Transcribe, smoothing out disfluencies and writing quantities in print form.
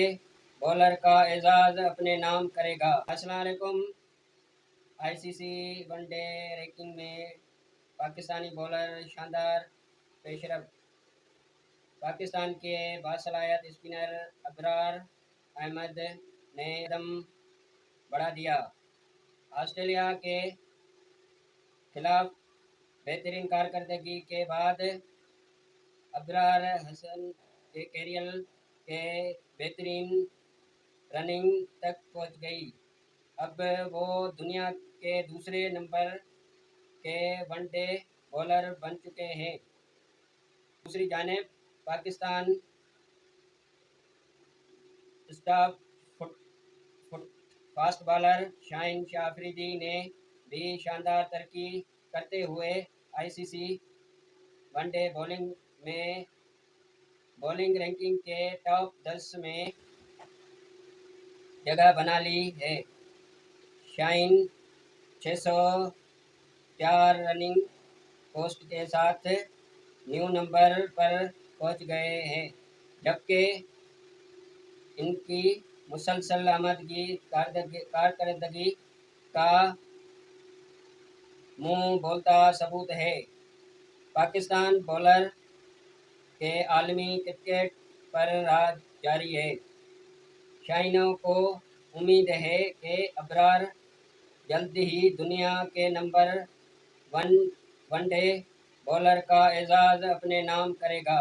Bowler का एजाज अपने नाम करेगा। अस्सलाम वालेकुम। आईसीसी वनडे रैंकिंग में पाकिस्तानी बॉलर शानदार पेशरफ। पाकिस्तान के बासलाहियत स्पिनर अबरार अहमद ने कदम बढ़ा दिया। ऑस्ट्रेलिया के खिलाफ बेहतरीन कारकर्दगी के बाद अबरार हसन के कैरियर के बेहतरीन रनिंग तक पहुंच गई। अब वो दुनिया के दूसरे नंबर के वनडे बॉलर बन चुके हैं। दूसरी जानिब Pakistan stop fast bowler Shaheen Shah Afridi ने भी शानदार तरक्की करते हुए आईसीसी वनडे बॉलिंग रैंकिंग के टॉप 10 में जगह बना ली है। शाहीन 604 रनिंग पोस्ट के साथ न्यू नंबर पर पहुंच गए हैं, जबकि इनकी मुसलसल आमदगी कारकर्दगी का मुंह बोलता सबूत है। पाकिस्तान बॉलर के आलमी क्रिकेट पर राज जारी है। शाहीनों को उम्मीद है कि अबरार जल्द ही दुनिया के नंबर 1 वनडे बॉलर का एजाज अपने नाम करेगा।